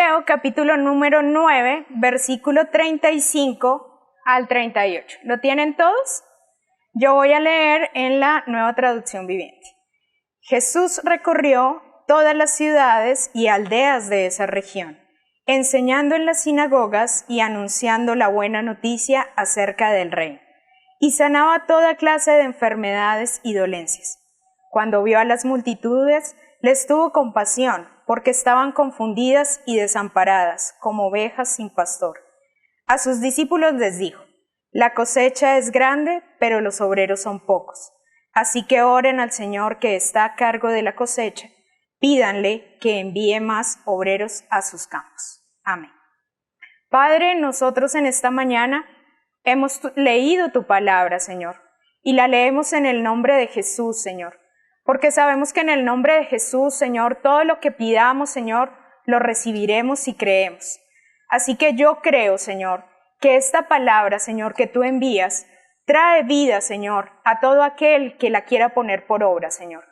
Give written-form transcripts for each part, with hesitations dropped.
Mateo capítulo número 9, versículo 35 al 38. ¿Lo tienen todos? Yo voy a leer en la Nueva Traducción Viviente. Jesús recorrió todas las ciudades y aldeas de esa región, enseñando en las sinagogas y anunciando la buena noticia acerca del reino, y sanaba toda clase de enfermedades y dolencias. Cuando vio a las multitudes, les tuvo compasión, porque estaban confundidas y desamparadas, como ovejas sin pastor. A sus discípulos les dijo: la cosecha es grande, pero los obreros son pocos. Así que oren al Señor que está a cargo de la cosecha, pídanle que envíe más obreros a sus campos. Amén. Padre, nosotros en esta mañana hemos leído tu palabra, Señor, y la leemos en el nombre de Jesús, Señor, porque sabemos que en el nombre de Jesús, Señor, todo lo que pidamos, Señor, lo recibiremos y creemos. Así que yo creo, Señor, que esta palabra, Señor, que tú envías, trae vida, Señor, a todo aquel que la quiera poner por obra, Señor.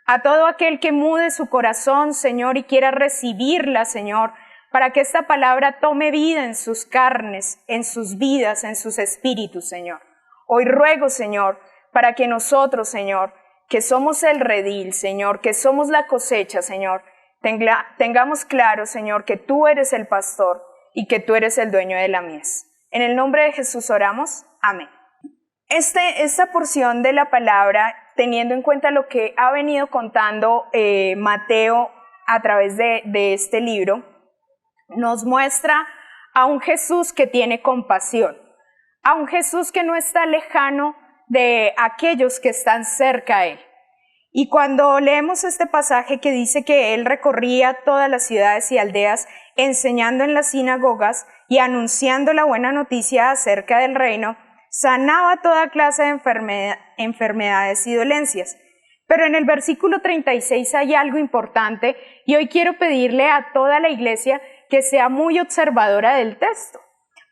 A todo aquel que mude su corazón, Señor, y quiera recibirla, Señor, para que esta palabra tome vida en sus carnes, en sus vidas, en sus espíritus, Señor. Hoy ruego, Señor, para que nosotros, Señor, que somos el redil, Señor, que somos la cosecha, Señor, tengamos claro, Señor, que tú eres el pastor y que tú eres el dueño de la mies. En el nombre de Jesús oramos. Amén. Esta porción de la palabra, teniendo en cuenta lo que ha venido contando Mateo a través de este libro, nos muestra a un Jesús que tiene compasión, a un Jesús que no está lejano de aquellos que están cerca a él. Y cuando leemos este pasaje que dice que él recorría todas las ciudades y aldeas, enseñando en las sinagogas y anunciando la buena noticia acerca del reino, sanaba toda clase de enfermedades y dolencias. Pero en el versículo 36 hay algo importante y hoy quiero pedirle a toda la iglesia que sea muy observadora del texto,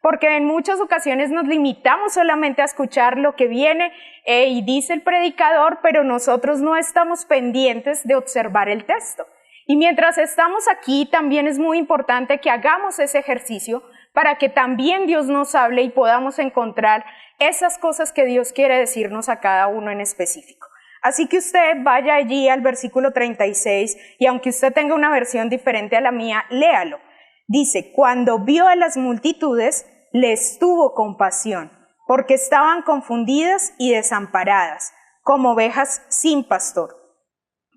porque en muchas ocasiones nos limitamos solamente a escuchar lo que viene y dice el predicador, pero nosotros no estamos pendientes de observar el texto. Y mientras estamos aquí, también es muy importante que hagamos ese ejercicio para que también Dios nos hable y podamos encontrar esas cosas que Dios quiere decirnos a cada uno en específico. Así que usted vaya allí al versículo 36 y aunque usted tenga una versión diferente a la mía, léalo. Dice: cuando vio a las multitudes, les tuvo compasión, porque estaban confundidas y desamparadas, como ovejas sin pastor.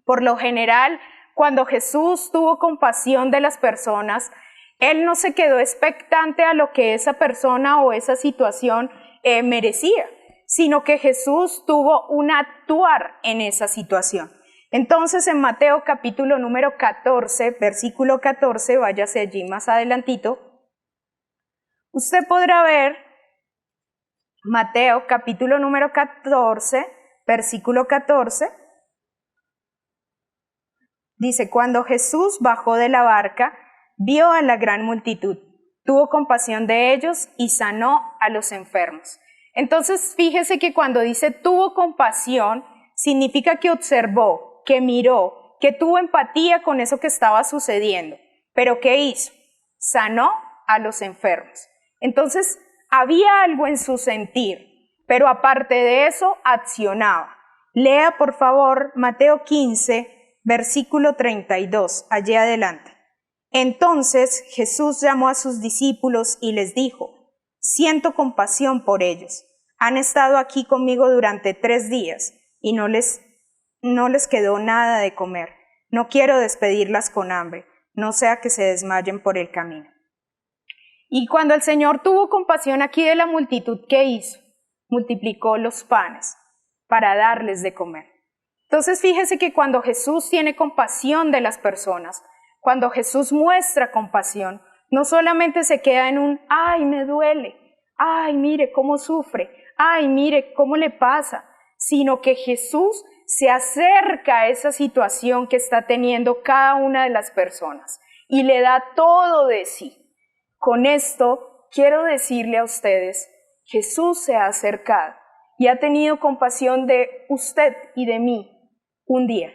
Por lo general, cuando Jesús tuvo compasión de las personas, Él no se quedó expectante a lo que esa persona o esa situación merecía, sino que Jesús tuvo un actuar en esa situación. Entonces en Mateo capítulo número 14, versículo 14, váyase allí más adelantito, usted podrá ver Mateo capítulo número 14, versículo 14, dice: cuando Jesús bajó de la barca, vio a la gran multitud, tuvo compasión de ellos y sanó a los enfermos. Entonces fíjese que cuando dice tuvo compasión, significa que observó, que miró, que tuvo empatía con eso que estaba sucediendo. ¿Pero qué hizo? Sanó a los enfermos. Entonces había algo en su sentir, pero aparte de eso, accionaba. Lea por favor Mateo 15, versículo 32, allí adelante. Entonces Jesús llamó a sus discípulos y les dijo: siento compasión por ellos. Han estado aquí conmigo durante 3 días y no les quedó nada de comer. No quiero despedirlas con hambre, no sea que se desmayen por el camino. Y cuando el Señor tuvo compasión aquí de la multitud, ¿qué hizo? Multiplicó los panes para darles de comer. Entonces fíjese que cuando Jesús tiene compasión de las personas, cuando Jesús muestra compasión, no solamente se queda en un ¡ay, me duele! ¡Ay, mire cómo sufre! ¡Ay, mire cómo le pasa! Sino que Jesús se acerca a esa situación que está teniendo cada una de las personas y le da todo de sí. Con esto quiero decirle a ustedes, Jesús se ha acercado y ha tenido compasión de usted y de mí un día.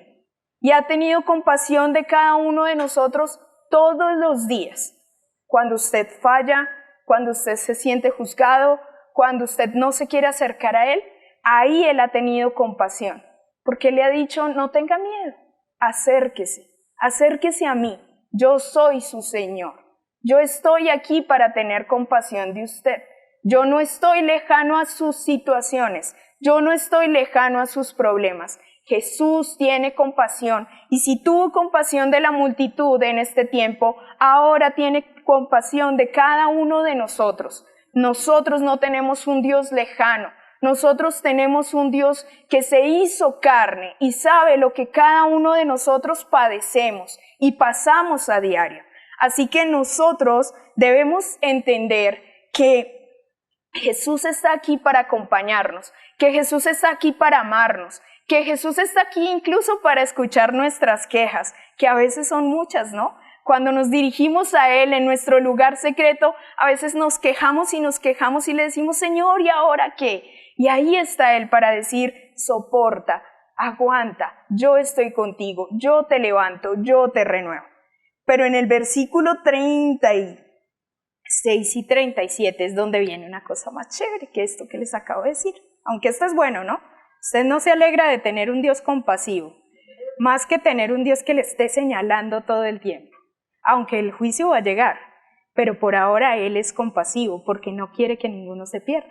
Y ha tenido compasión de cada uno de nosotros todos los días. Cuando usted falla, cuando usted se siente juzgado, cuando usted no se quiere acercar a Él, ahí Él ha tenido compasión, porque le ha dicho, no tenga miedo, acérquese a mí, yo soy su Señor, yo estoy aquí para tener compasión de usted, yo no estoy lejano a sus situaciones, yo no estoy lejano a sus problemas. Jesús tiene compasión, y si tuvo compasión de la multitud en este tiempo, ahora tiene compasión de cada uno de nosotros. Nosotros no tenemos un Dios lejano, nosotros tenemos un Dios que se hizo carne y sabe lo que cada uno de nosotros padecemos y pasamos a diario. Así que nosotros debemos entender que Jesús está aquí para acompañarnos, que Jesús está aquí para amarnos, que Jesús está aquí incluso para escuchar nuestras quejas, que a veces son muchas, ¿no? Cuando nos dirigimos a Él en nuestro lugar secreto, a veces nos quejamos y le decimos, Señor, ¿y ahora qué? Y ahí está Él para decir, soporta, aguanta, yo estoy contigo, yo te levanto, yo te renuevo. Pero en el versículo 36 y 37 es donde viene una cosa más chévere que esto que les acabo de decir. Aunque esto es bueno, ¿no? Usted no se alegra de tener un Dios compasivo, más que tener un Dios que le esté señalando todo el tiempo. Aunque el juicio va a llegar, pero por ahora Él es compasivo porque no quiere que ninguno se pierda.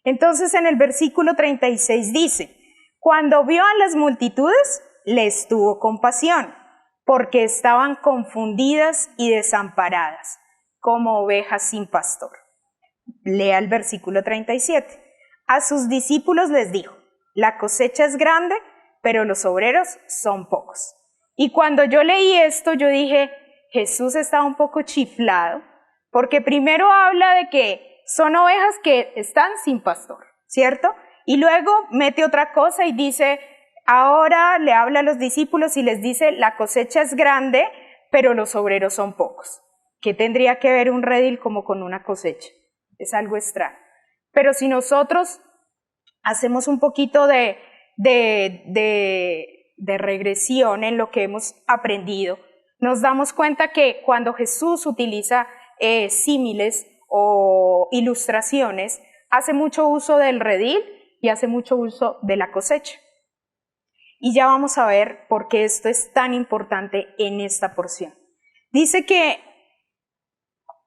Entonces en el versículo 36 dice, cuando vio a las multitudes, les tuvo compasión, porque estaban confundidas y desamparadas, como ovejas sin pastor. Lea el versículo 37. A sus discípulos les dijo, la cosecha es grande, pero los obreros son pocos. Y cuando yo leí esto, yo dije, Jesús está un poco chiflado, porque primero habla de que son ovejas que están sin pastor, ¿cierto? Y luego mete otra cosa y dice, ahora le habla a los discípulos y les dice, la cosecha es grande, pero los obreros son pocos. ¿Qué tendría que ver un redil como con una cosecha? Es algo extraño. Pero si nosotros hacemos un poquito de regresión en lo que hemos aprendido, nos damos cuenta que cuando Jesús utiliza símiles o ilustraciones, hace mucho uso del redil y hace mucho uso de la cosecha. Y ya vamos a ver por qué esto es tan importante en esta porción. Dice que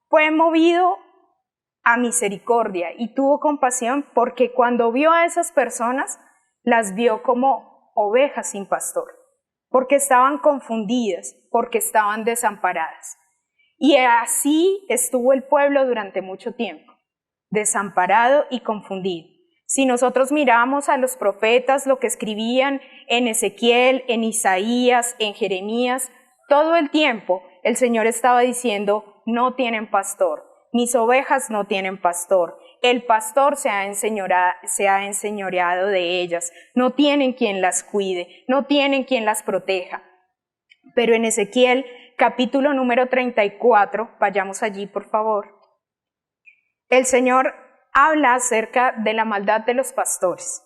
fue movido a misericordia y tuvo compasión porque cuando vio a esas personas, las vio como ovejas sin pastor, porque estaban confundidas, porque estaban desamparadas. Y así estuvo el pueblo durante mucho tiempo, desamparado y confundido. Si nosotros miramos a los profetas, lo que escribían en Ezequiel, en Isaías, en Jeremías, todo el tiempo el Señor estaba diciendo, no tienen pastor. Mis ovejas no tienen pastor, el pastor se ha enseñoreado de ellas, no tienen quien las cuide, no tienen quien las proteja. Pero en Ezequiel, capítulo número 34, vayamos allí por favor, el Señor habla acerca de la maldad de los pastores.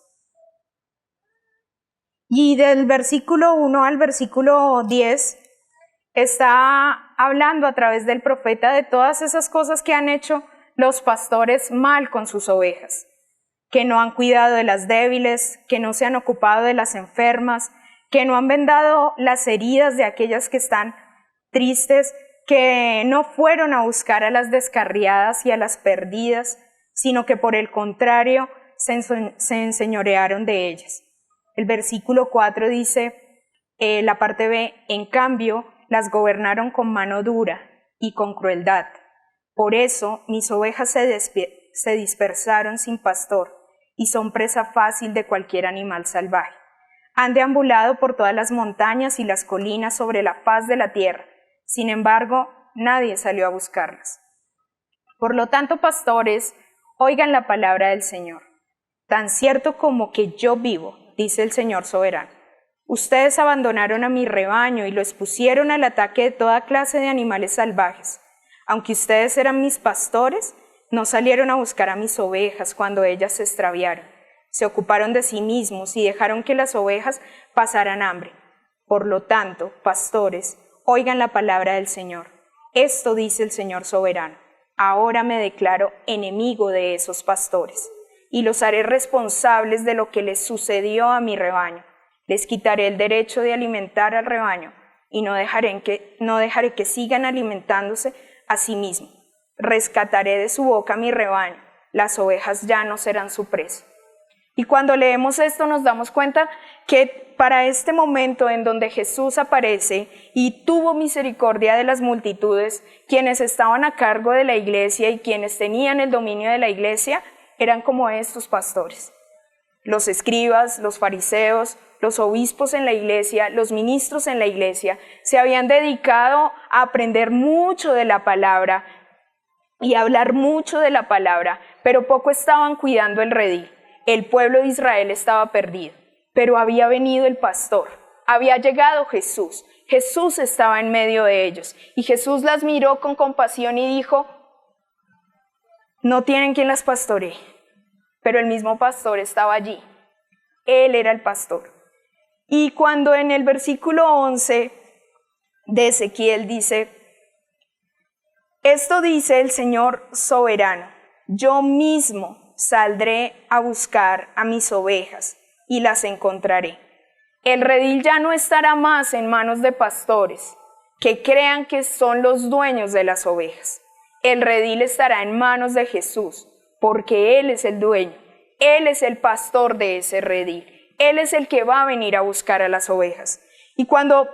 Y del versículo 1 al versículo 10, está hablando a través del profeta de todas esas cosas que han hecho los pastores mal con sus ovejas, que no han cuidado de las débiles, que no se han ocupado de las enfermas, que no han vendado las heridas de aquellas que están tristes, que no fueron a buscar a las descarriadas y a las perdidas, sino que por el contrario se enseñorearon de ellas. El versículo 4 dice, la parte B, en cambio, las gobernaron con mano dura y con crueldad. Por eso mis ovejas se dispersaron sin pastor y son presa fácil de cualquier animal salvaje. Han deambulado por todas las montañas y las colinas sobre la faz de la tierra. Sin embargo, nadie salió a buscarlas. Por lo tanto, pastores, oigan la palabra del Señor. Tan cierto como que yo vivo, dice el Señor soberano. Ustedes abandonaron a mi rebaño y lo expusieron al ataque de toda clase de animales salvajes. Aunque ustedes eran mis pastores, no salieron a buscar a mis ovejas cuando ellas se extraviaron. Se ocuparon de sí mismos y dejaron que las ovejas pasaran hambre. Por lo tanto, pastores, oigan la palabra del Señor. Esto dice el Señor soberano. Ahora me declaro enemigo de esos pastores y los haré responsables de lo que les sucedió a mi rebaño. Les quitaré el derecho de alimentar al rebaño y no dejaré que sigan alimentándose a sí mismos. Rescataré de su boca mi rebaño. Las ovejas ya no serán su presa. Y cuando leemos esto nos damos cuenta que para este momento en donde Jesús aparece y tuvo misericordia de las multitudes, quienes estaban a cargo de la iglesia y quienes tenían el dominio de la iglesia, eran como estos pastores. Los escribas, los fariseos, los obispos en la iglesia, los ministros en la iglesia, se habían dedicado a aprender mucho de la palabra y a hablar mucho de la palabra, pero poco estaban cuidando el redil. El pueblo de Israel estaba perdido, pero había venido el pastor, había llegado Jesús. Jesús estaba en medio de ellos y Jesús las miró con compasión y dijo, no tienen quien las pastoree, pero el mismo pastor estaba allí. Él era el pastor. Y cuando en el versículo 11 de Ezequiel dice, esto dice el Señor soberano, yo mismo saldré a buscar a mis ovejas y las encontraré. El redil ya no estará más en manos de pastores que crean que son los dueños de las ovejas. El redil estará en manos de Jesús, porque Él es el dueño, Él es el pastor de ese redil, Él es el que va a venir a buscar a las ovejas. Y cuando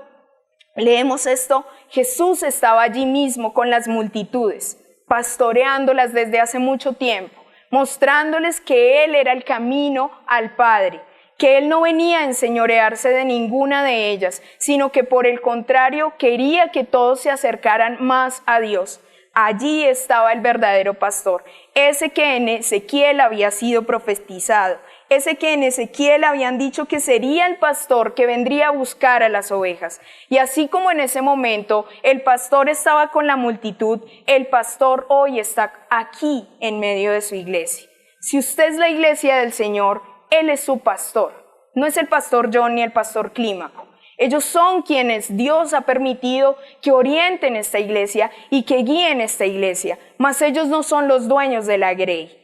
leemos esto, Jesús estaba allí mismo con las multitudes, pastoreándolas desde hace mucho tiempo, mostrándoles que Él era el camino al Padre, que Él no venía a enseñorearse de ninguna de ellas, sino que por el contrario quería que todos se acercaran más a Dios. Allí estaba el verdadero pastor, ese que en Ezequiel había sido profetizado, ese que en Ezequiel habían dicho que sería el pastor que vendría a buscar a las ovejas. Y así como en ese momento el pastor estaba con la multitud, el pastor hoy está aquí en medio de su iglesia. Si usted es la iglesia del Señor, Él es su pastor. No es el pastor John ni el pastor Clímaco. Ellos son quienes Dios ha permitido que orienten esta iglesia y que guíen esta iglesia, mas ellos no son los dueños de la grey.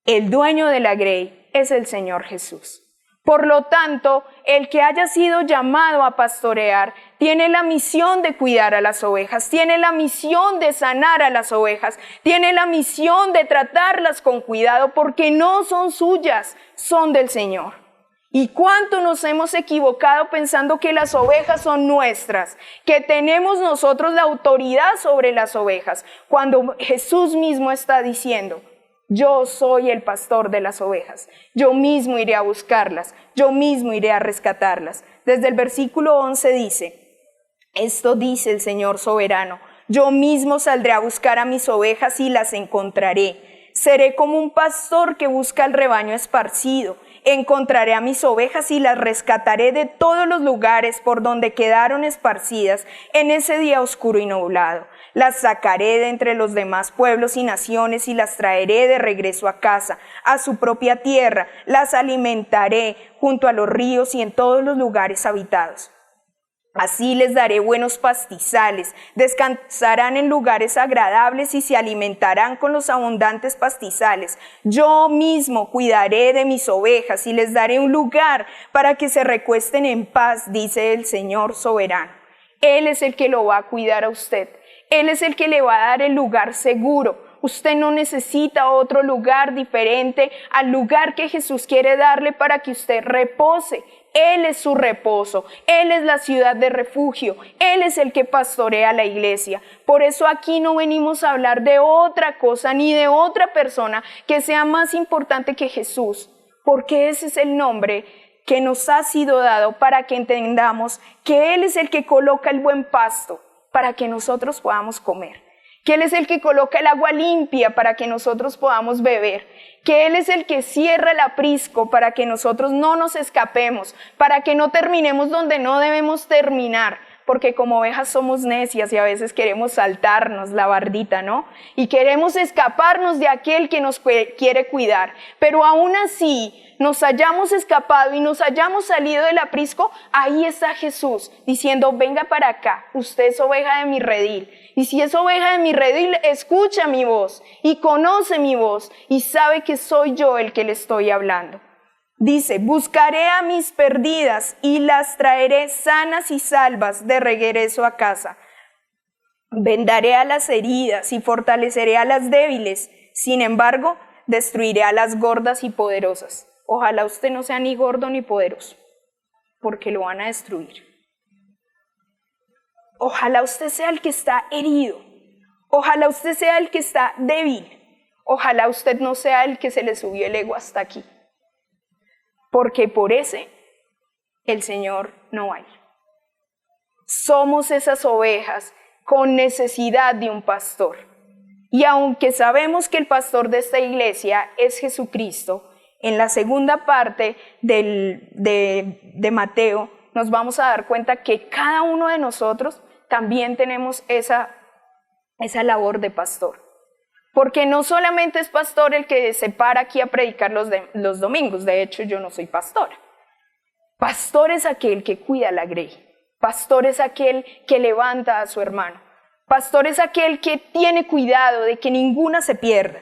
El dueño de la grey es el Señor Jesús. Por lo tanto, el que haya sido llamado a pastorear tiene la misión de cuidar a las ovejas, tiene la misión de sanar a las ovejas, tiene la misión de tratarlas con cuidado porque no son suyas, son del Señor. ¿Y cuánto nos hemos equivocado pensando que las ovejas son nuestras, que tenemos nosotros la autoridad sobre las ovejas, cuando Jesús mismo está diciendo, yo soy el pastor de las ovejas, yo mismo iré a buscarlas, yo mismo iré a rescatarlas? Desde el versículo 11 dice, esto dice el Señor soberano, yo mismo saldré a buscar a mis ovejas y las encontraré. Seré como un pastor que busca el rebaño esparcido. Encontraré a mis ovejas y las rescataré de todos los lugares por donde quedaron esparcidas en ese día oscuro y nublado. Las sacaré de entre los demás pueblos y naciones y las traeré de regreso a casa, a su propia tierra. Las alimentaré junto a los ríos y en todos los lugares habitados. Así les daré buenos pastizales, descansarán en lugares agradables y se alimentarán con los abundantes pastizales. Yo mismo cuidaré de mis ovejas y les daré un lugar para que se recuesten en paz, dice el Señor soberano. Él es el que lo va a cuidar a usted. Él es el que le va a dar el lugar seguro. Usted no necesita otro lugar diferente al lugar que Jesús quiere darle para que usted repose. Él es su reposo, Él es la ciudad de refugio, Él es el que pastorea la iglesia. Por eso aquí no venimos a hablar de otra cosa ni de otra persona que sea más importante que Jesús, porque ese es el nombre que nos ha sido dado para que entendamos que Él es el que coloca el buen pasto para que nosotros podamos comer, que Él es el que coloca el agua limpia para que nosotros podamos beber, que Él es el que cierra el aprisco para que nosotros no nos escapemos, para que no terminemos donde no debemos terminar, porque como ovejas somos necias y a veces queremos saltarnos la bardita, ¿no? Y queremos escaparnos de aquel que nos quiere cuidar, pero aún así nos hayamos escapado y nos hayamos salido del aprisco, ahí está Jesús diciendo, venga para acá, usted es oveja de mi redil, Y si es oveja de mi redil, escucha mi voz y conoce mi voz y sabe que soy yo el que le estoy hablando. Dice, buscaré a mis perdidas y las traeré sanas y salvas de regreso a casa. Vendaré a las heridas y fortaleceré a las débiles. Sin embargo, destruiré a las gordas y poderosas. Ojalá usted no sea ni gordo ni poderoso, porque lo van a destruir. Ojalá usted sea el que está herido. Ojalá usted sea el que está débil. Ojalá usted no sea el que se le subió el ego hasta aquí. Porque por ese el Señor no va a ir. Somos esas ovejas con necesidad de un pastor. Y aunque sabemos que el pastor de esta iglesia es Jesucristo, en la segunda parte de Mateo nos vamos a dar cuenta que cada uno de nosotros también tenemos esa labor de pastor. Porque no solamente es pastor el que se para aquí a predicar los domingos, de hecho yo no soy pastora. Pastor es aquel que cuida la grey, pastor es aquel que levanta a su hermano, pastor es aquel que tiene cuidado de que ninguna se pierda.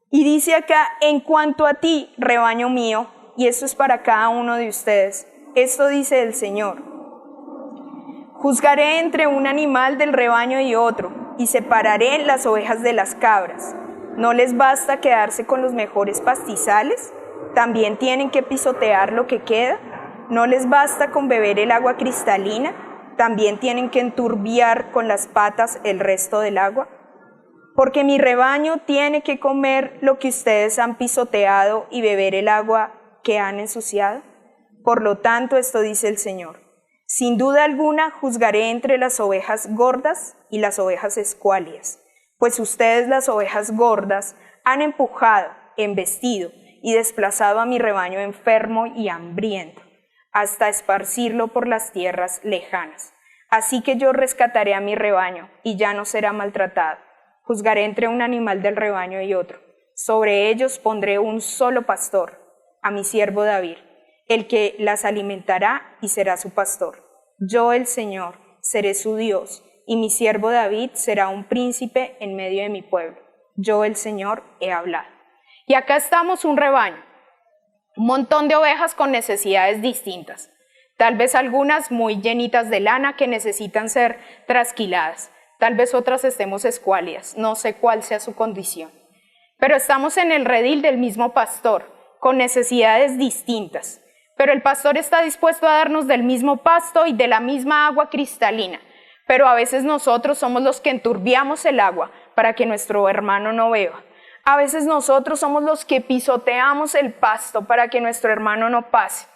Y dice acá, en cuanto a ti, rebaño mío, y esto es para cada uno de ustedes, esto dice el Señor. Juzgaré entre un animal del rebaño y otro, y separaré las ovejas de las cabras. ¿No les basta quedarse con los mejores pastizales? ¿También tienen que pisotear lo que queda? ¿No les basta con beber el agua cristalina? ¿También tienen que enturbiar con las patas el resto del agua? Porque mi rebaño tiene que comer lo que ustedes han pisoteado y beber el agua que han ensuciado. Por lo tanto, esto dice el Señor. Sin duda alguna juzgaré entre las ovejas gordas y las ovejas escuálidas, pues ustedes las ovejas gordas han empujado, embestido y desplazado a mi rebaño enfermo y hambriento, hasta esparcirlo por las tierras lejanas. Así que yo rescataré a mi rebaño y ya no será maltratado. Juzgaré entre un animal del rebaño y otro. Sobre ellos pondré un solo pastor, a mi siervo David, el que las alimentará y será su pastor. Yo, el Señor, seré su Dios, y mi siervo David será un príncipe en medio de mi pueblo. Yo, el Señor, he hablado. Y acá estamos un rebaño, un montón de ovejas con necesidades distintas. Tal vez algunas muy llenitas de lana que necesitan ser trasquiladas. Tal vez otras estemos escuálidas, no sé cuál sea su condición. Pero estamos en el redil del mismo pastor, con necesidades distintas. Pero el pastor está dispuesto a darnos del mismo pasto y de la misma agua cristalina. Pero a veces nosotros somos los que enturbiamos el agua para que nuestro hermano no beba. A veces nosotros somos los que pisoteamos el pasto para que nuestro hermano no pase.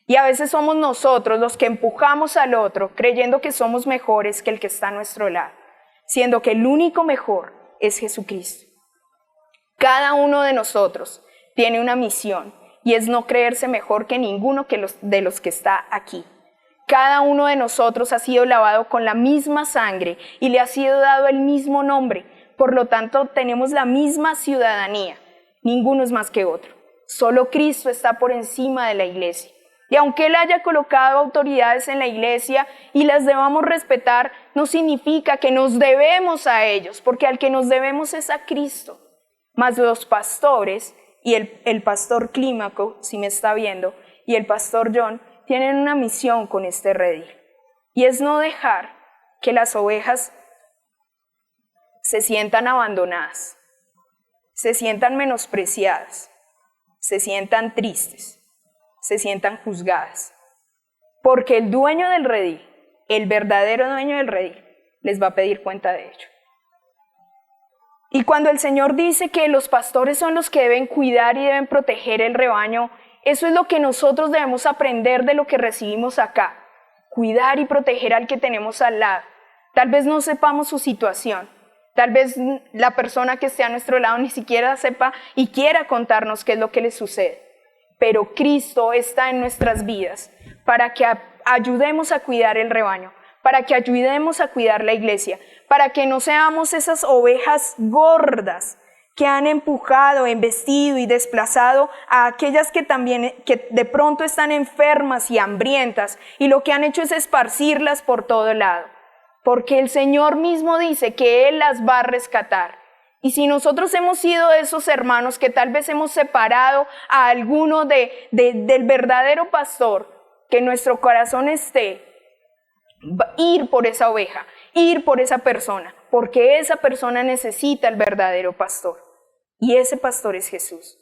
Y a veces somos nosotros los que empujamos al otro creyendo que somos mejores que el que está a nuestro lado, siendo que el único mejor es Jesucristo. Cada uno de nosotros tiene una misión y es no creerse mejor que ninguno de los que está aquí. Cada uno de nosotros ha sido lavado con la misma sangre y le ha sido dado el mismo nombre. Por lo tanto, tenemos la misma ciudadanía. Ninguno es más que otro. Solo Cristo está por encima de la iglesia. Y aunque Él haya colocado autoridades en la iglesia y las debamos respetar, no significa que nos debemos a ellos, porque al que nos debemos es a Cristo. Mas los pastores y el pastor Clímaco, si me está viendo, y el pastor John, tienen una misión con este redil. Y es no dejar que las ovejas se sientan abandonadas, se sientan menospreciadas, se sientan tristes, se sientan juzgadas. Porque el dueño del redil, el verdadero dueño del redil, les va a pedir cuenta de ello. Y cuando el Señor dice que los pastores son los que deben cuidar y deben proteger el rebaño, eso es lo que nosotros debemos aprender de lo que recibimos acá. Cuidar y proteger al que tenemos al lado. Tal vez no sepamos su situación. Tal vez la persona que esté a nuestro lado ni siquiera sepa y quiera contarnos qué es lo que le sucede. Pero Cristo está en nuestras vidas para que ayudemos a cuidar el rebaño, para que ayudemos a cuidar la iglesia, para que no seamos esas ovejas gordas que han empujado, embestido y desplazado a aquellas que de pronto están enfermas y hambrientas y lo que han hecho es esparcirlas por todo lado. porque el Señor mismo dice que Él las va a rescatar. Y si nosotros hemos sido esos hermanos que tal vez hemos separado a alguno del verdadero pastor, que nuestro corazón esté, ir por esa oveja, ir por esa persona, porque esa persona necesita el verdadero pastor. Y ese pastor es Jesús.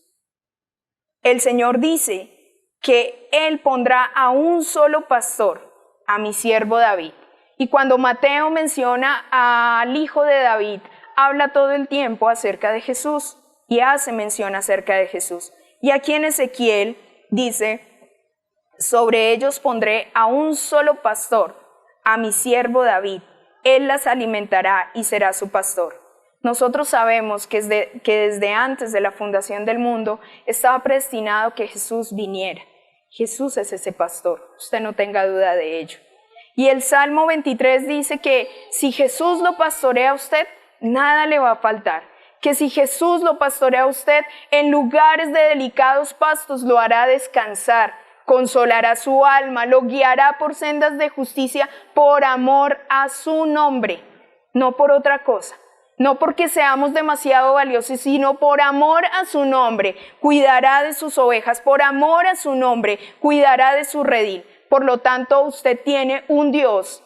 El Señor dice que Él pondrá a un solo pastor, a mi siervo David. Y cuando Mateo menciona al hijo de David, habla todo el tiempo acerca de Jesús y hace mención acerca de Jesús. Y aquí en Ezequiel dice, sobre ellos pondré a un solo pastor, a mi siervo David. Él las alimentará y será su pastor. Nosotros sabemos que desde antes de la fundación del mundo estaba predestinado que Jesús viniera. Jesús es ese pastor, usted no tenga duda de ello. Y el Salmo 23 dice que si Jesús lo pastorea a usted, nada le va a faltar. Que si Jesús lo pastorea a usted, en lugares de delicados pastos lo hará descansar, consolará su alma, lo guiará por sendas de justicia por amor a su nombre, no por otra cosa. No porque seamos demasiado valiosos, sino por amor a su nombre. Cuidará de sus ovejas, por amor a su nombre, cuidará de su redil. Por lo tanto, usted tiene un Dios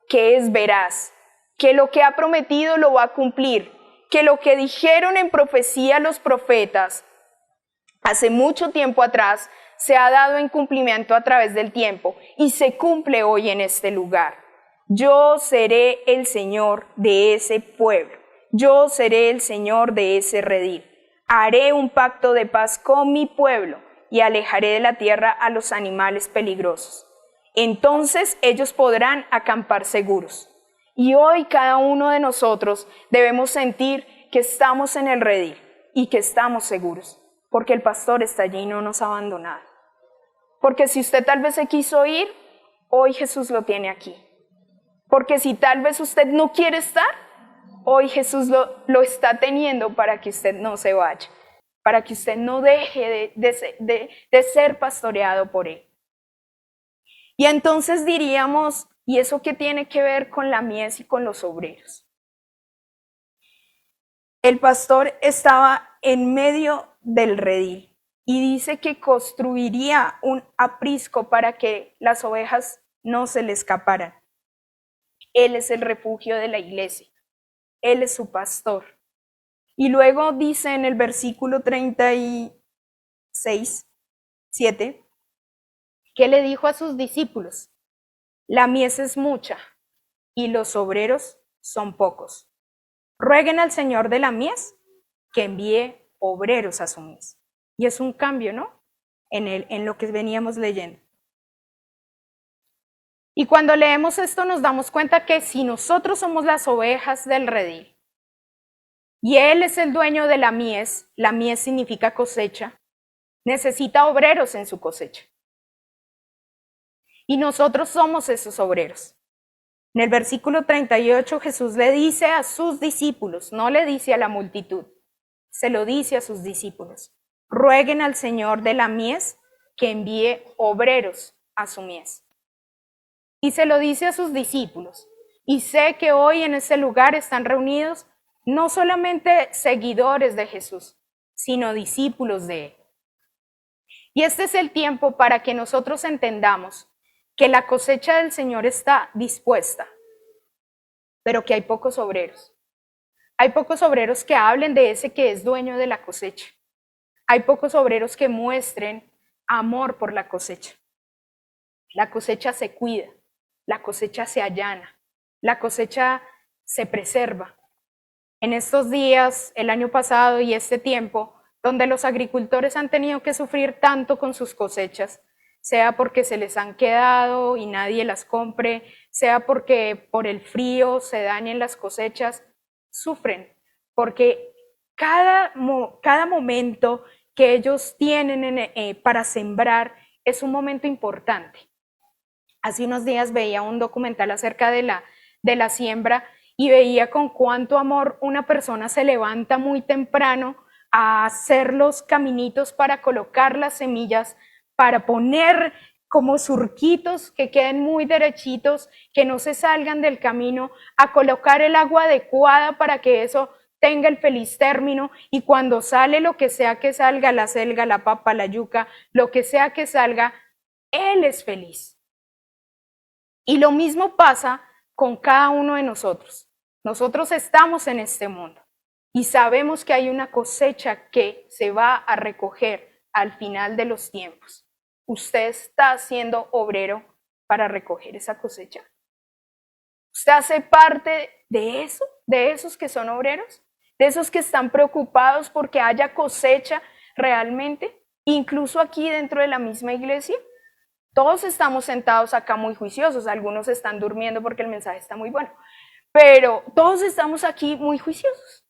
que es veraz, que lo que ha prometido lo va a cumplir, que lo que dijeron en profecía los profetas hace mucho tiempo atrás se ha dado en cumplimiento a través del tiempo y se cumple hoy en este lugar. Yo seré el Señor de ese pueblo. Yo seré el Señor de ese redil. Haré un pacto de paz con mi pueblo y alejaré de la tierra a los animales peligrosos. Entonces ellos podrán acampar seguros. Y hoy cada uno de nosotros debemos sentir que estamos en el redil y que estamos seguros, porque el pastor está allí y no nos ha abandonado. Porque si usted tal vez se quiso ir, hoy Jesús lo tiene aquí. Porque si tal vez usted no quiere estar, hoy Jesús lo está teniendo para que usted no se vaya, para que usted no deje de ser pastoreado por Él. Y entonces diríamos, ¿y eso qué tiene que ver con la mies y con los obreros? El pastor estaba en medio del redil y dice que construiría un aprisco para que las ovejas no se le escaparan. Él es el refugio de la iglesia. Él es su pastor. Y luego dice en el versículo 36, 7, que le dijo a sus discípulos, la mies es mucha y los obreros son pocos. Rueguen al Señor de la mies que envíe obreros a su mies. Y es un cambio, ¿no? En lo que veníamos leyendo. Y cuando leemos esto nos damos cuenta que si nosotros somos las ovejas del redil y Él es el dueño de la mies significa cosecha, necesita obreros en su cosecha. Y nosotros somos esos obreros. En el versículo 38 Jesús le dice a sus discípulos, no le dice a la multitud, se lo dice a sus discípulos, rueguen al Señor de la mies que envíe obreros a su mies. Y se lo dice a sus discípulos. Y sé que hoy en ese lugar están reunidos no solamente seguidores de Jesús, sino discípulos de Él. Y este es el tiempo para que nosotros entendamos que la cosecha del Señor está dispuesta, pero que hay pocos obreros. Hay pocos obreros que hablen de ese que es dueño de la cosecha. Hay pocos obreros que muestren amor por la cosecha. La cosecha se cuida. La cosecha se allana, la cosecha se preserva. En estos días, el año pasado y este tiempo, donde los agricultores han tenido que sufrir tanto con sus cosechas, sea porque se les han quedado y nadie las compre, sea porque por el frío se dañen las cosechas, sufren, porque cada momento que ellos tienen para sembrar es un momento importante. Hace unos días veía un documental acerca de la siembra y veía con cuánto amor una persona se levanta muy temprano a hacer los caminitos para colocar las semillas, para poner como surquitos, que queden muy derechitos, que no se salgan del camino, a colocar el agua adecuada para que eso tenga el feliz término, y cuando sale lo que sea que salga, la selga, la papa, la yuca, lo que sea que salga, Él es feliz. Y lo mismo pasa con cada uno de nosotros. Nosotros estamos en este mundo y sabemos que hay una cosecha que se va a recoger al final de los tiempos. ¿Usted está siendo obrero para recoger esa cosecha? ¿Usted hace parte de eso? ¿De esos que son obreros? ¿De esos que están preocupados porque haya cosecha realmente? Incluso aquí dentro de la misma iglesia. Todos estamos sentados acá muy juiciosos, algunos están durmiendo porque el mensaje está muy bueno, pero todos estamos aquí muy juiciosos,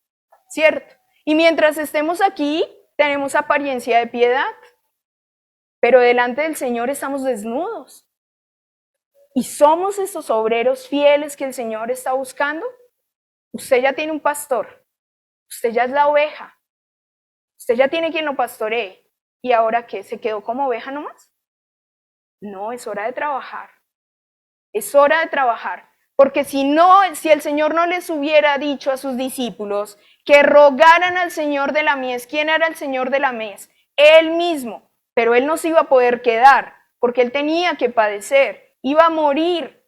¿cierto? Y mientras estemos aquí, tenemos apariencia de piedad, pero delante del Señor estamos desnudos. ¿Y somos esos obreros fieles que el Señor está buscando? Usted ya tiene un pastor, usted ya es la oveja, usted ya tiene quien lo pastoree, ¿y ahora qué? ¿Se quedó como oveja nomás? No, es hora de trabajar. Es hora de trabajar. Porque si el Señor no les hubiera dicho a sus discípulos que rogaran al Señor de la mies, ¿quién era el Señor de la mies? Él mismo. Pero Él no se iba a poder quedar, porque Él tenía que padecer, iba a morir.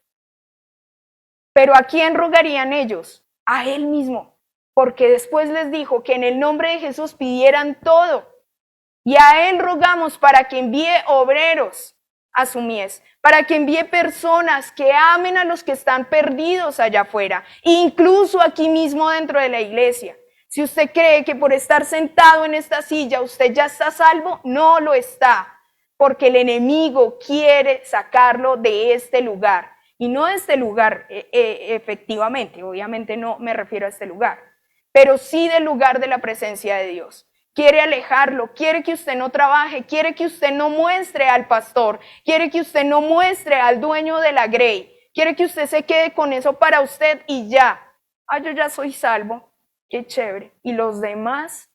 Pero ¿a quién rogarían ellos? A Él mismo. Porque después les dijo que en el nombre de Jesús pidieran todo. Y a Él rogamos para que envíe obreros a su mies, para que envíe personas que amen a los que están perdidos allá afuera, incluso aquí mismo dentro de la iglesia. Si usted cree que por estar sentado en esta silla usted ya está salvo, no lo está, porque el enemigo quiere sacarlo de este lugar, y no de este lugar efectivamente, obviamente no me refiero a este lugar, pero sí del lugar de la presencia de Dios. Quiere alejarlo, quiere que usted no trabaje, quiere que usted no muestre al pastor, quiere que usted no muestre al dueño de la grey, quiere que usted se quede con eso para usted y ya. Yo ya soy salvo, qué chévere. ¿Y los demás?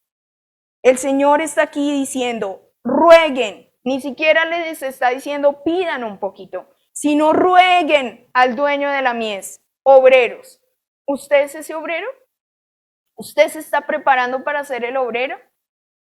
El Señor está aquí diciendo, rueguen, ni siquiera les está diciendo pidan un poquito, sino rueguen al dueño de la mies, obreros. ¿Usted es ese obrero? ¿Usted se está preparando para ser el obrero?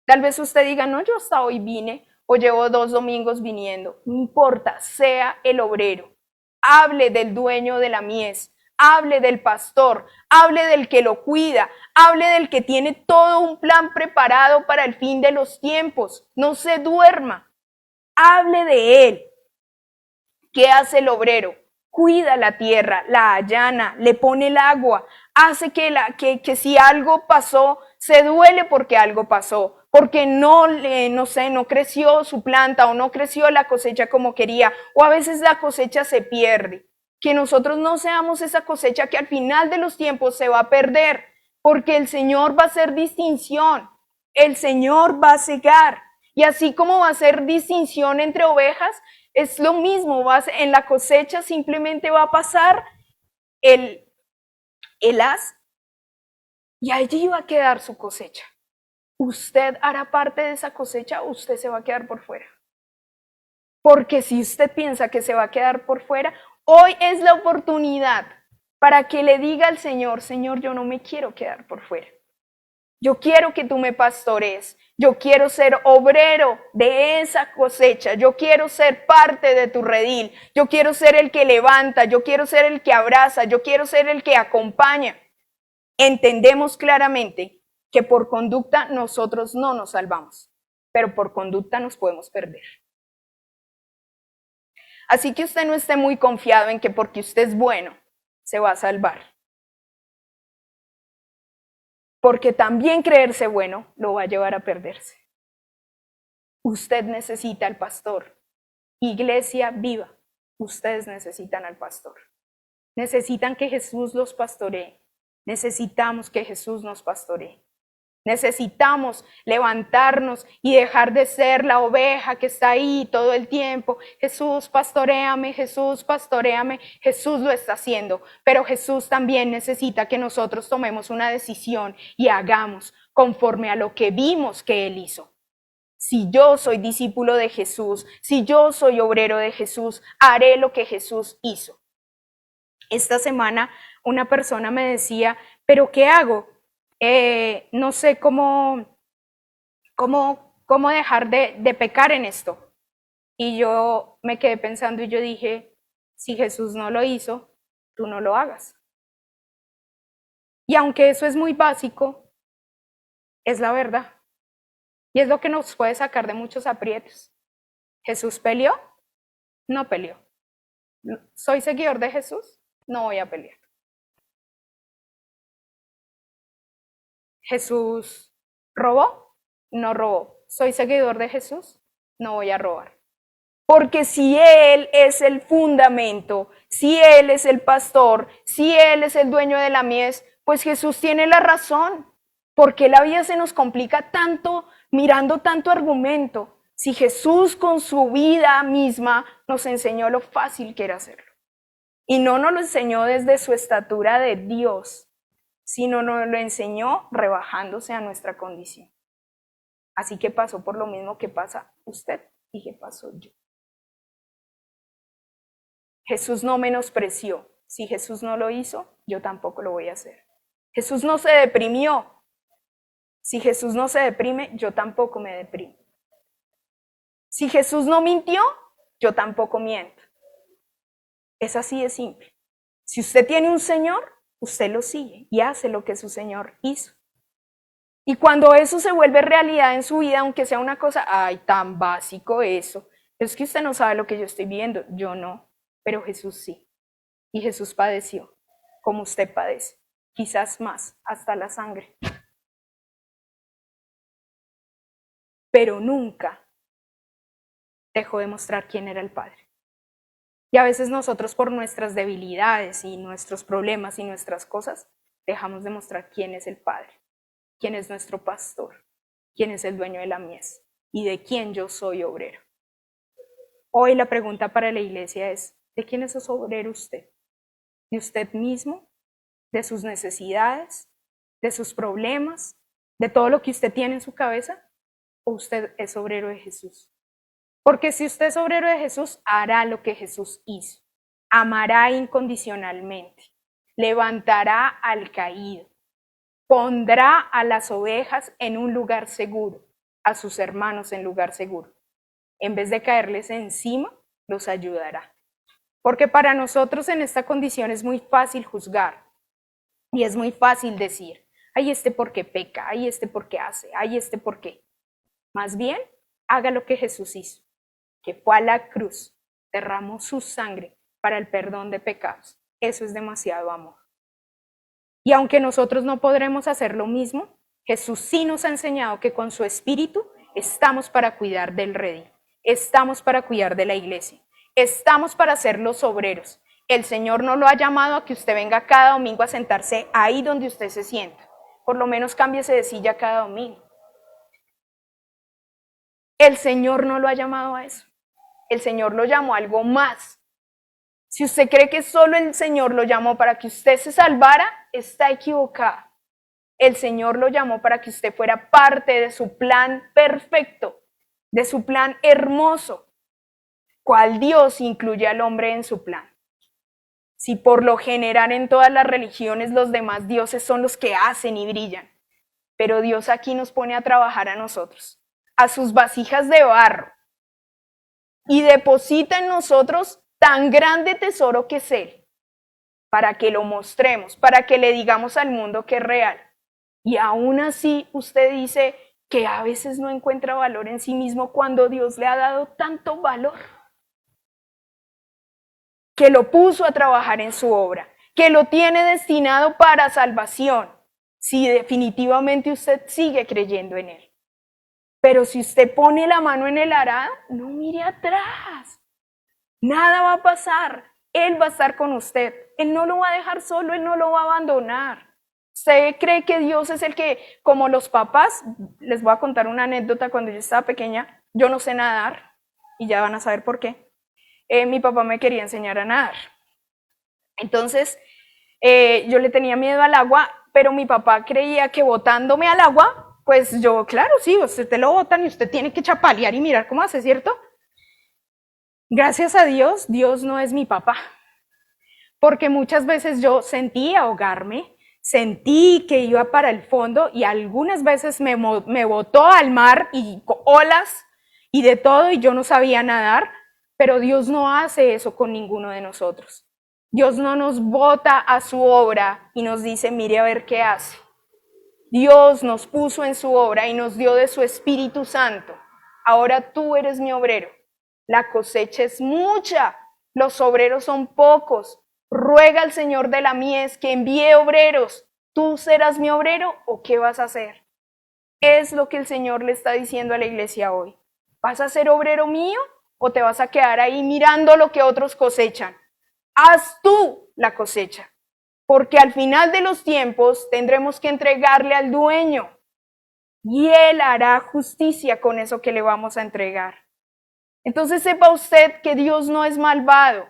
Tal vez usted diga, no, yo hasta hoy vine o llevo 2 domingos viniendo. No importa, sea el obrero. Hable del dueño de la mies, hable del pastor, hable del que lo cuida, hable del que tiene todo un plan preparado para el fin de los tiempos. No se duerma, hable de él. ¿Qué hace el obrero? Cuida la tierra, la allana, le pone el agua, hace que si algo pasó, se duele porque algo pasó, porque no creció su planta o no creció la cosecha como quería, o a veces la cosecha se pierde. Que nosotros no seamos esa cosecha que al final de los tiempos se va a perder, porque el Señor va a hacer distinción, el Señor va a cegar, y así como va a hacer distinción entre ovejas, es lo mismo, en la cosecha simplemente va a pasar el haz y allí va a quedar su cosecha. ¿Usted hará parte de esa cosecha o usted se va a quedar por fuera? Porque si usted piensa que se va a quedar por fuera, hoy es la oportunidad para que le diga al Señor, Señor, yo no me quiero quedar por fuera. Yo quiero que tú me pastorees. Yo quiero ser obrero de esa cosecha. Yo quiero ser parte de tu redil. Yo quiero ser el que levanta. Yo quiero ser el que abraza. Yo quiero ser el que acompaña. Entendemos claramente que por conducta nosotros no nos salvamos, pero por conducta nos podemos perder. Así que usted no esté muy confiado en que porque usted es bueno, se va a salvar. Porque también creerse bueno lo va a llevar a perderse. Usted necesita al pastor. Iglesia viva, ustedes necesitan al pastor. Necesitan que Jesús los pastoree. Necesitamos que Jesús nos pastoree. Necesitamos levantarnos y dejar de ser la oveja que está ahí todo el tiempo. Jesús, pastoréame, Jesús, pastoréame. Jesús lo está haciendo, pero Jesús también necesita que nosotros tomemos una decisión y hagamos conforme a lo que vimos que Él hizo. Si yo soy discípulo de Jesús, si yo soy obrero de Jesús, haré lo que Jesús hizo. Esta semana una persona me decía, ¿pero qué hago? No sé cómo dejar de pecar en esto. Y yo me quedé pensando y yo dije, si Jesús no lo hizo, tú no lo hagas. Y aunque eso es muy básico, es la verdad. Y es lo que nos puede sacar de muchos aprietos. ¿Jesús peleó? No peleó. ¿Soy seguidor de Jesús? No voy a pelear. ¿Jesús robó? No robó. ¿Soy seguidor de Jesús? No voy a robar. Porque si Él es el fundamento, si Él es el pastor, si Él es el dueño de la mies, pues Jesús tiene la razón. ¿Por qué la vida se nos complica tanto mirando tanto argumento? Si Jesús con su vida misma nos enseñó lo fácil que era hacerlo. Y no nos lo enseñó desde su estatura de Dios, sino nos lo enseñó rebajándose a nuestra condición. Así que pasó por lo mismo que pasa usted y que pasó yo. Jesús no menospreció. Si Jesús no lo hizo, yo tampoco lo voy a hacer. Jesús no se deprimió. Si Jesús no se deprime, yo tampoco me deprimo. Si Jesús no mintió, yo tampoco miento. Es así de simple. Si usted tiene un Señor, usted lo sigue y hace lo que su Señor hizo. Y cuando eso se vuelve realidad en su vida, aunque sea una cosa, ay, tan básico eso, es que usted no sabe lo que yo estoy viendo, yo no, pero Jesús sí. Y Jesús padeció, como usted padece, quizás más, hasta la sangre. Pero nunca dejó de mostrar quién era el Padre. Y a veces nosotros por nuestras debilidades y nuestros problemas y nuestras cosas, dejamos de mostrar quién es el Padre, quién es nuestro pastor, quién es el dueño de la mies y de quién yo soy obrero. Hoy la pregunta para la iglesia es, ¿de quién es obrero usted? ¿De usted mismo? ¿De sus necesidades? ¿De sus problemas? ¿De todo lo que usted tiene en su cabeza? ¿O usted es obrero de Jesús? Porque si usted es obrero de Jesús, hará lo que Jesús hizo. Amará incondicionalmente. Levantará al caído. Pondrá a las ovejas en un lugar seguro, a sus hermanos en lugar seguro. En vez de caerles encima, los ayudará. Porque para nosotros en esta condición es muy fácil juzgar. Y es muy fácil decir, ay, este porque peca, ay, este porque hace, ay, este porque. Más bien, haga lo que Jesús hizo, que fue a la cruz, derramó su sangre para el perdón de pecados. Eso es demasiado amor. Y aunque nosotros no podremos hacer lo mismo, Jesús sí nos ha enseñado que con su espíritu estamos para cuidar del redil, estamos para cuidar de la iglesia, estamos para ser los obreros. El Señor no lo ha llamado a que usted venga cada domingo a sentarse ahí donde usted se sienta. Por lo menos cámbiese de silla cada domingo. El Señor no lo ha llamado a eso. El Señor lo llamó a algo más. Si usted cree que solo el Señor lo llamó para que usted se salvara, está equivocado. El Señor lo llamó para que usted fuera parte de su plan perfecto, de su plan hermoso. ¿Cuál Dios incluye al hombre en su plan? Si por lo general en todas las religiones los demás dioses son los que hacen y brillan, pero Dios aquí nos pone a trabajar a nosotros, a sus vasijas de barro, y deposita en nosotros tan grande tesoro que es Él, para que lo mostremos, para que le digamos al mundo que es real. Y aún así usted dice que a veces no encuentra valor en sí mismo cuando Dios le ha dado tanto valor, que lo puso a trabajar en su obra, que lo tiene destinado para salvación, si definitivamente usted sigue creyendo en Él. Pero si usted pone la mano en el arado, no mire atrás. Nada va a pasar. Él va a estar con usted. Él no lo va a dejar solo, Él no lo va a abandonar. ¿Usted cree que Dios es el que, como los papás, les voy a contar una anécdota cuando yo estaba pequeña, yo no sé nadar, y ya van a saber por qué. Mi papá me quería enseñar a nadar. Entonces, yo le tenía miedo al agua, pero mi papá creía que botándome al agua Pues yo, claro, sí, usted te lo botan y usted tiene que chapalear y mirar cómo hace, ¿cierto? Gracias a Dios, Dios no es mi papá. Porque muchas veces yo sentí ahogarme, sentí que iba para el fondo y algunas veces me botó al mar y olas y de todo y yo no sabía nadar, pero Dios no hace eso con ninguno de nosotros. Dios no nos bota a su obra y nos dice, mire a ver qué hace. Dios nos puso en su obra y nos dio de su Espíritu Santo. Ahora tú eres mi obrero. La cosecha es mucha, los obreros son pocos. Ruega al Señor de la mies que envíe obreros. ¿Tú serás mi obrero o qué vas a hacer? Es lo que el Señor le está diciendo a la iglesia hoy. ¿Vas a ser obrero mío o te vas a quedar ahí mirando lo que otros cosechan? Haz tú la cosecha, porque al final de los tiempos tendremos que entregarle al dueño y él hará justicia con eso que le vamos a entregar. Entonces sepa usted que Dios no es malvado,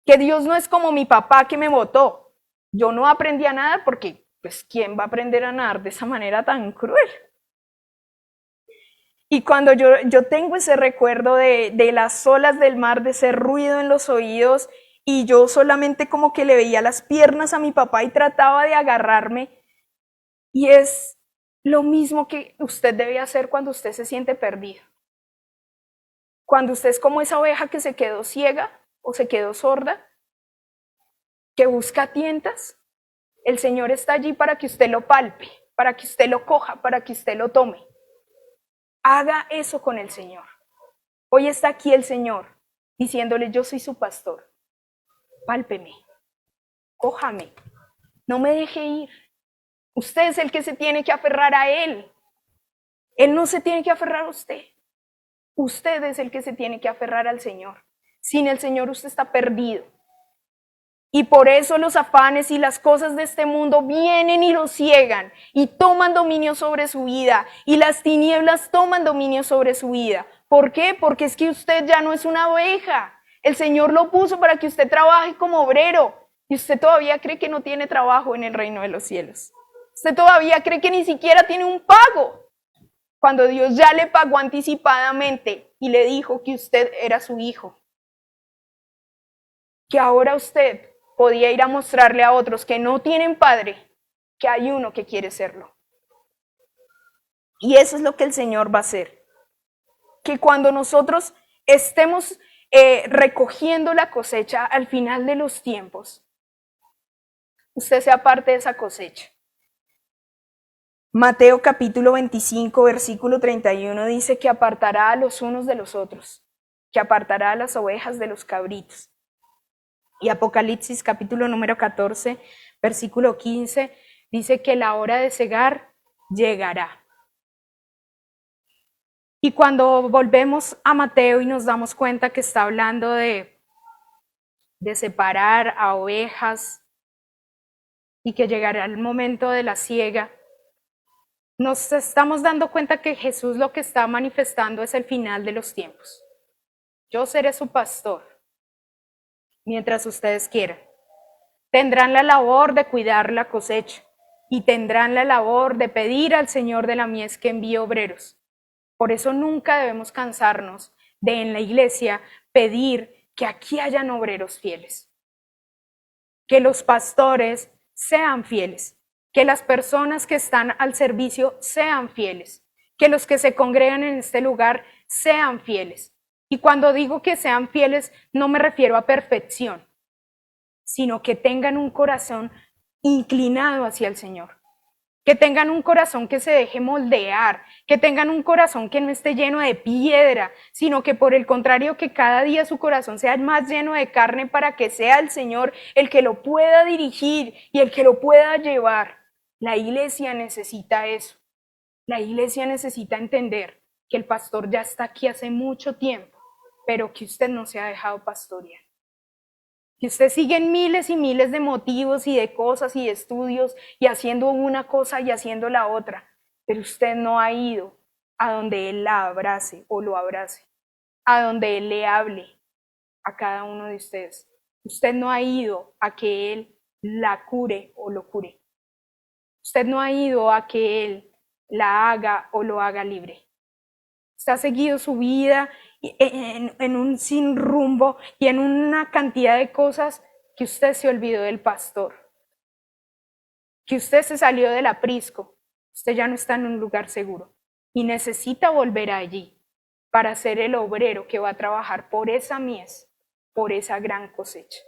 que Dios no es como mi papá que me botó. Yo no aprendí a nadar porque, pues, ¿quién va a aprender a nadar de esa manera tan cruel? Y cuando yo tengo ese recuerdo de las olas del mar, de ese ruido en los oídos, y yo solamente como que le veía las piernas a mi papá y trataba de agarrarme, y es lo mismo que usted debe hacer cuando usted se siente perdido. Cuando usted es como esa oveja que se quedó ciega o se quedó sorda, que busca tientas, el Señor está allí para que usted lo palpe, para que usted lo coja, para que usted lo tome. Haga eso con el Señor. Hoy está aquí el Señor diciéndole, yo soy su pastor. Pálpeme, cójame, no me deje ir. Usted es el que se tiene que aferrar a Él. Él no se tiene que aferrar a usted. Usted es el que se tiene que aferrar al Señor. Sin el Señor usted está perdido. Y por eso los afanes y las cosas de este mundo vienen y lo ciegan y toman dominio sobre su vida. Y las tinieblas toman dominio sobre su vida. ¿Por qué? Porque es que usted ya no es una oveja. El Señor lo puso para que usted trabaje como obrero. Y usted todavía cree que no tiene trabajo en el reino de los cielos. Usted todavía cree que ni siquiera tiene un pago. Cuando Dios ya le pagó anticipadamente y le dijo que usted era su hijo. Que ahora usted podía ir a mostrarle a otros que no tienen padre, que hay uno que quiere serlo. Y eso es lo que el Señor va a hacer. Que cuando nosotros estemos recogiendo la cosecha al final de los tiempos, usted sea parte de esa cosecha. Mateo capítulo 25, versículo 31 dice que apartará a los unos de los otros, que apartará a las ovejas de los cabritos. Y Apocalipsis capítulo número 14, versículo 15, dice que la hora de cegar llegará. Y cuando volvemos a Mateo y nos damos cuenta que está hablando de separar a ovejas y que llegará el momento de la siega, nos estamos dando cuenta que Jesús lo que está manifestando es el final de los tiempos. Yo seré su pastor mientras ustedes quieran. Tendrán la labor de cuidar la cosecha y tendrán la labor de pedir al Señor de la mies que envíe obreros. Por eso nunca debemos cansarnos de en la iglesia pedir que aquí hayan obreros fieles. Que los pastores sean fieles. Que las personas que están al servicio sean fieles. Que los que se congregan en este lugar sean fieles. Y cuando digo que sean fieles, no me refiero a perfección, sino que tengan un corazón inclinado hacia el Señor, que tengan un corazón que se deje moldear, que tengan un corazón que no esté lleno de piedra, sino que por el contrario, que cada día su corazón sea más lleno de carne para que sea el Señor el que lo pueda dirigir y el que lo pueda llevar. La iglesia necesita eso. La iglesia necesita entender que el pastor ya está aquí hace mucho tiempo, pero que usted no se ha dejado pastorear. Que usted sigue en miles y miles de motivos y de cosas y de estudios y haciendo una cosa y haciendo la otra, pero usted no ha ido a donde Él la abrace o lo abrace, a donde Él le hable a cada uno de ustedes. Usted no ha ido a que Él la cure o lo cure. Usted no ha ido a que Él la haga o lo haga libre. Usted ha seguido su vida en un sin rumbo y en una cantidad de cosas que usted se olvidó del pastor, que usted se salió del aprisco, usted ya no está en un lugar seguro y necesita volver allí para ser el obrero que va a trabajar por esa mies, por esa gran cosecha.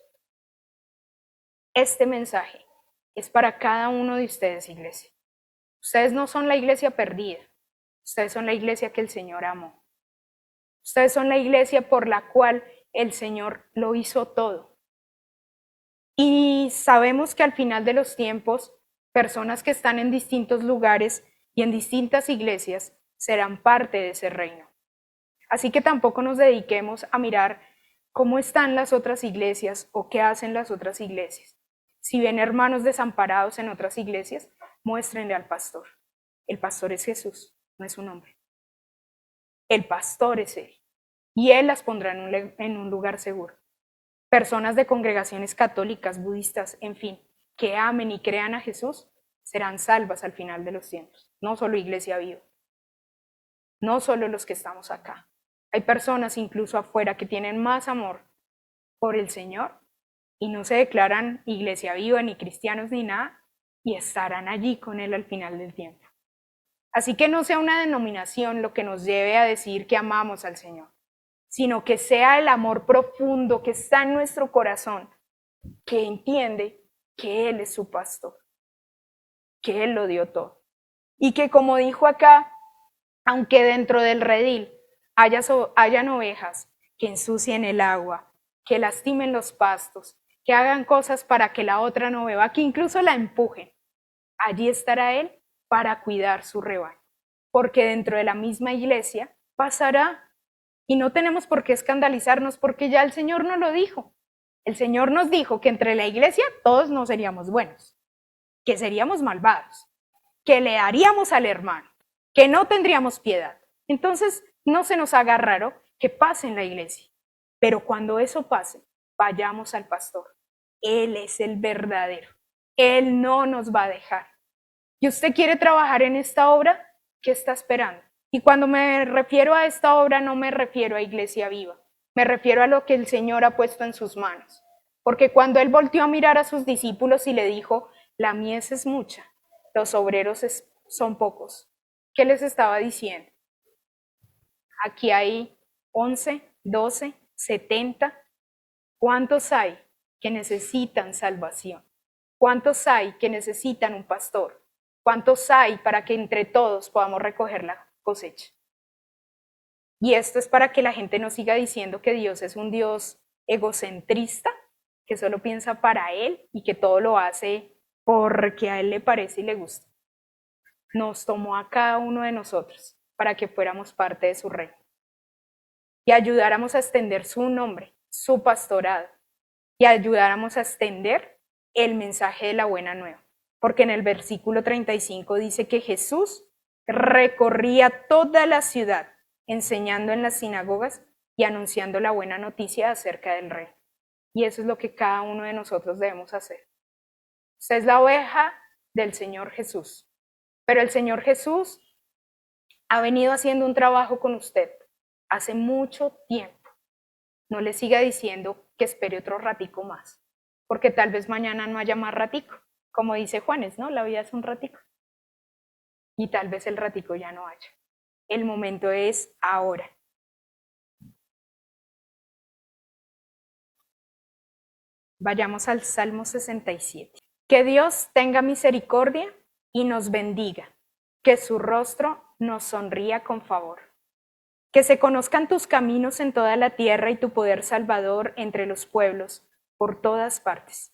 Este mensaje es para cada uno de ustedes, iglesia. Ustedes no son la iglesia perdida, ustedes son la iglesia que el Señor amó. Ustedes son la iglesia por la cual el Señor lo hizo todo. Y sabemos que al final de los tiempos, personas que están en distintos lugares y en distintas iglesias serán parte de ese reino. Así que tampoco nos dediquemos a mirar cómo están las otras iglesias o qué hacen las otras iglesias. Si ven hermanos desamparados en otras iglesias, muéstrenle al pastor. El pastor es Jesús, no es un hombre. El pastor es Él, y Él las pondrá en un lugar seguro. Personas de congregaciones católicas, budistas, en fin, que amen y crean a Jesús, serán salvas al final de los tiempos. No solo Iglesia Viva, no solo los que estamos acá. Hay personas incluso afuera que tienen más amor por el Señor y no se declaran Iglesia Viva, ni cristianos, ni nada, y estarán allí con Él al final del tiempo. Así que no sea una denominación lo que nos lleve a decir que amamos al Señor, sino que sea el amor profundo que está en nuestro corazón, que entiende que Él es su pastor, que Él lo dio todo. Y que como dijo acá, aunque dentro del redil hayan ovejas que ensucien el agua, que lastimen los pastos, que hagan cosas para que la otra no beba, que incluso la empujen, allí estará Él para cuidar su rebaño, porque dentro de la misma iglesia pasará y no tenemos por qué escandalizarnos porque ya el Señor nos lo dijo. El Señor nos dijo que entre la iglesia todos no seríamos buenos, que seríamos malvados, que le daríamos al hermano, que no tendríamos piedad. Entonces no se nos haga raro que pase en la iglesia, pero cuando eso pase, vayamos al pastor. Él es el verdadero, Él no nos va a dejar. ¿Y usted quiere trabajar en esta obra? ¿Qué está esperando? Y cuando me refiero a esta obra, no me refiero a Iglesia Viva, me refiero a lo que el Señor ha puesto en sus manos. Porque cuando Él volteó a mirar a sus discípulos y le dijo, la mies es mucha, los obreros son pocos, ¿qué les estaba diciendo? Aquí hay 11, 12, 70. ¿Cuántos hay que necesitan salvación? ¿Cuántos hay que necesitan un pastor? ¿Cuántos hay para que entre todos podamos recoger la cosecha? Y esto es para que la gente no siga diciendo que Dios es un Dios egocentrista, que solo piensa para Él y que todo lo hace porque a Él le parece y le gusta. Nos tomó a cada uno de nosotros para que fuéramos parte de su reino y ayudáramos a extender su nombre, su pastorado, y ayudáramos a extender el mensaje de la buena nueva. Porque en el versículo 35 dice que Jesús recorría toda la ciudad, enseñando en las sinagogas y anunciando la buena noticia acerca del reino. Y eso es lo que cada uno de nosotros debemos hacer. Usted es la oveja del Señor Jesús, pero el Señor Jesús ha venido haciendo un trabajo con usted hace mucho tiempo. No le siga diciendo que espere otro ratico más, porque tal vez mañana no haya más ratico. Como dice Juanes, ¿no? La vida es un ratico. Y tal vez el ratico ya no haya. El momento es ahora. Vayamos al Salmo 67. Que Dios tenga misericordia y nos bendiga, que su rostro nos sonría con favor. Que se conozcan tus caminos en toda la tierra y tu poder salvador entre los pueblos, por todas partes.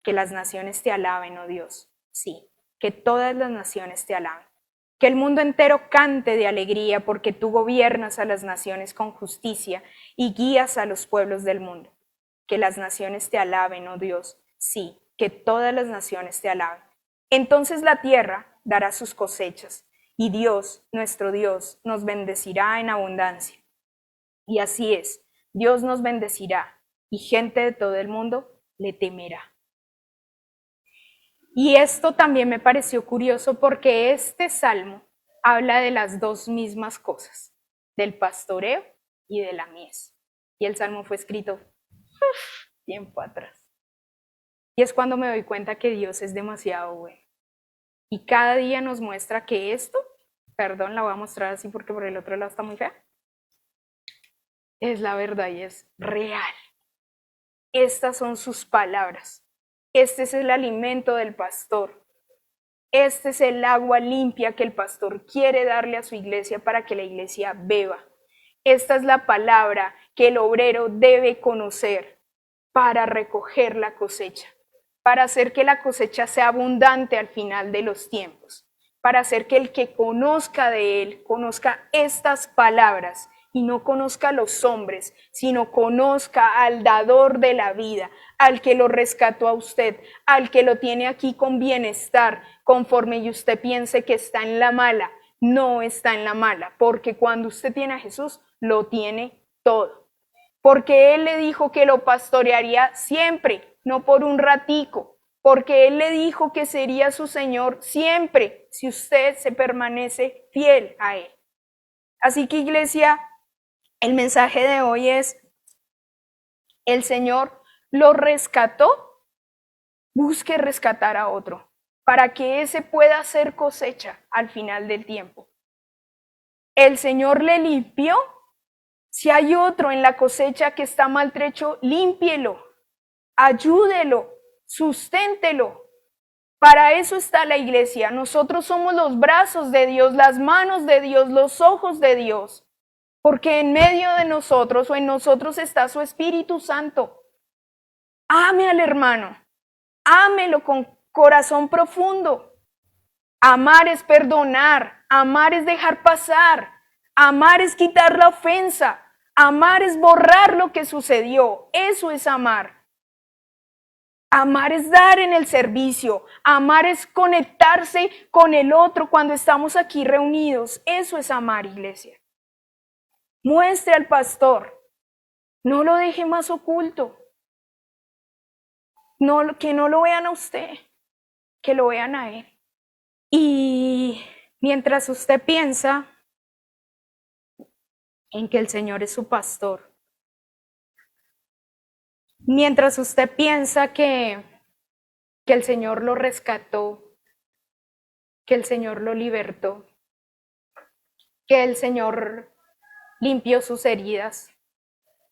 Que las naciones te alaben, oh Dios. Sí, que todas las naciones te alaben. Que el mundo entero cante de alegría porque tú gobiernas a las naciones con justicia y guías a los pueblos del mundo. Que las naciones te alaben, oh Dios. Sí, que todas las naciones te alaben. Entonces la tierra dará sus cosechas y Dios, nuestro Dios, nos bendecirá en abundancia. Y así es, Dios nos bendecirá y gente de todo el mundo le temerá. Y esto también me pareció curioso porque este salmo habla de las dos mismas cosas, del pastoreo y de la mies. Y el Salmo fue escrito tiempo atrás. Y es cuando me doy cuenta que Dios es demasiado bueno. Y cada día nos muestra que esto, perdón, la voy a mostrar así porque por el otro lado está muy fea, es la verdad y es real. Estas son sus palabras. Este es el alimento del pastor. Este es el agua limpia que el pastor quiere darle a su iglesia para que la iglesia beba. Esta es la palabra que el obrero debe conocer para recoger la cosecha, para hacer que la cosecha sea abundante al final de los tiempos, para hacer que el que conozca de él, conozca estas palabras y no conozca a los hombres, sino conozca al dador de la vida, al que lo rescató a usted, al que lo tiene aquí con bienestar, conforme y usted piense que está en la mala. No está en la mala, porque cuando usted tiene a Jesús, lo tiene todo. Porque Él le dijo que lo pastorearía siempre, no por un ratico, porque Él le dijo que sería su Señor siempre, si usted se permanece fiel a Él. Así que, iglesia, el mensaje de hoy es, el Señor lo rescató, busque rescatar a otro, para que ese pueda hacer cosecha al final del tiempo. El Señor le limpió. Si hay otro en la cosecha que está maltrecho, límpielo, ayúdelo, susténtelo. Para eso está la iglesia. Nosotros somos los brazos de Dios, las manos de Dios, los ojos de Dios. Porque en medio de nosotros o en nosotros está su Espíritu Santo. Ame al hermano, ámelo con corazón profundo. Amar es perdonar, amar es dejar pasar, amar es quitar la ofensa, amar es borrar lo que sucedió. Eso es amar. Amar es dar en el servicio, amar es conectarse con el otro cuando estamos aquí reunidos. Eso es amar, iglesia. Muestre al pastor, no lo deje más oculto. No, que no lo vean a usted, que lo vean a él. Y mientras usted piensa en que el Señor es su pastor, mientras usted piensa que el Señor lo rescató, que el Señor lo libertó, que el Señor limpió sus heridas,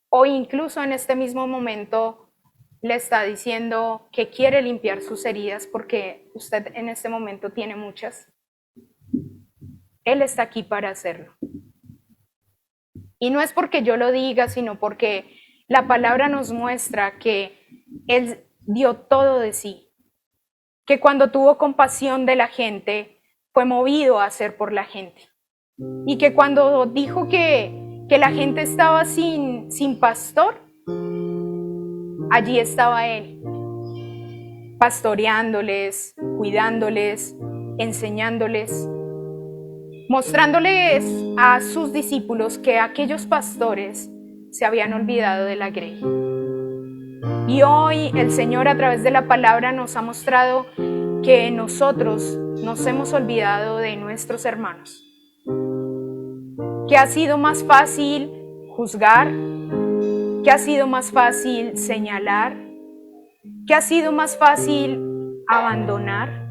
o incluso en este mismo momento le está diciendo que quiere limpiar sus heridas porque usted en este momento tiene muchas. Él está aquí para hacerlo. Y no es porque yo lo diga, sino porque la palabra nos muestra que Él dio todo de sí, que cuando tuvo compasión de la gente, fue movido a hacer por la gente. Y que cuando dijo que la gente estaba sin pastor, allí estaba Él, pastoreándoles, cuidándoles, enseñándoles, mostrándoles a sus discípulos que aquellos pastores se habían olvidado de la grey. Y hoy el Señor a través de la palabra nos ha mostrado que nosotros nos hemos olvidado de nuestros hermanos, que ha sido más fácil juzgar, que ha sido más fácil señalar, que ha sido más fácil abandonar.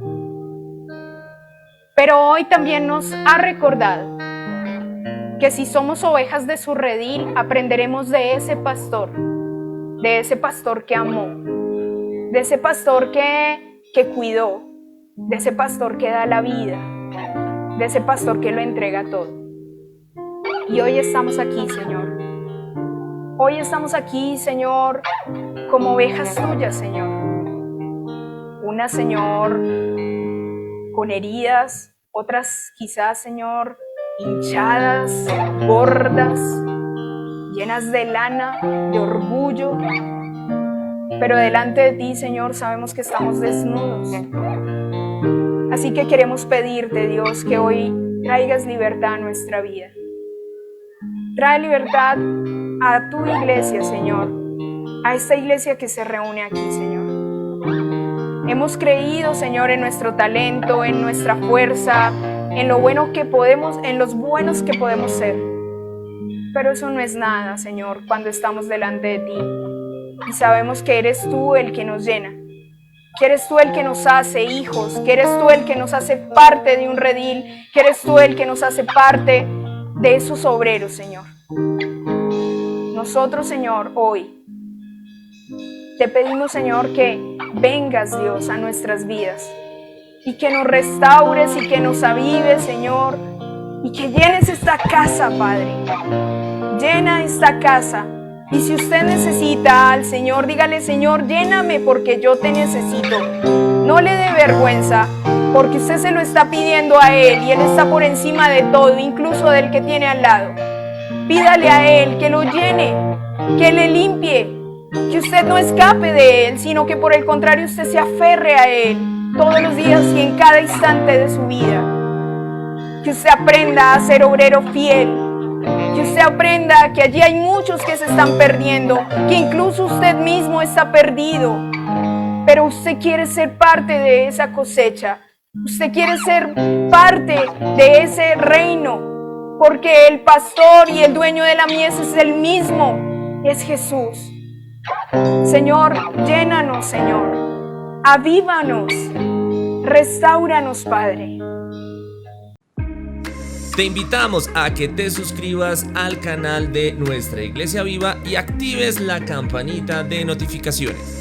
Pero hoy también nos ha recordado que si somos ovejas de su redil, aprenderemos de ese pastor que amó, de ese pastor que cuidó, de ese pastor que da la vida, de ese pastor que lo entrega todo. Y hoy estamos aquí, Señor. Hoy estamos aquí, Señor, como ovejas tuyas, Señor. Unas, Señor, con heridas, otras quizás, Señor, hinchadas, gordas, llenas de lana, de orgullo. Pero delante de ti, Señor, sabemos que estamos desnudos. Así que queremos pedirte, Dios, que hoy traigas libertad a nuestra vida. Trae libertad a tu iglesia, Señor, a esta iglesia que se reúne aquí, Señor. Hemos creído, Señor, en nuestro talento, en nuestra fuerza, en lo bueno que podemos, en los buenos que podemos ser. Pero eso no es nada, Señor, cuando estamos delante de ti y sabemos que eres tú el que nos llena, que eres tú el que nos hace hijos, que eres tú el que nos hace parte de un redil, que eres tú el que nos hace parte de esos obreros, Señor. Nosotros, Señor, hoy te pedimos, Señor, que vengas, Dios, a nuestras vidas y que nos restaures y que nos avives, Señor, y que llenes esta casa, Padre. Llena esta casa. Y si usted necesita al Señor, dígale: Señor, lléname porque yo te necesito. No le dé vergüenza, porque usted se lo está pidiendo a Él y Él está por encima de todo, incluso del que tiene al lado. Pídale a Él que lo llene, que le limpie, que usted no escape de Él, sino que por el contrario usted se aferre a Él todos los días y en cada instante de su vida. Que usted aprenda a ser obrero fiel, que usted aprenda que allí hay muchos que se están perdiendo, que incluso usted mismo está perdido, pero usted quiere ser parte de esa cosecha, usted quiere ser parte de ese reino, porque el pastor y el dueño de la mies es el mismo, es Jesús. Señor, llénanos, Señor, avívanos, restáuranos, Padre. Te invitamos a que te suscribas al canal de Nuestra Iglesia Viva y actives la campanita de notificaciones.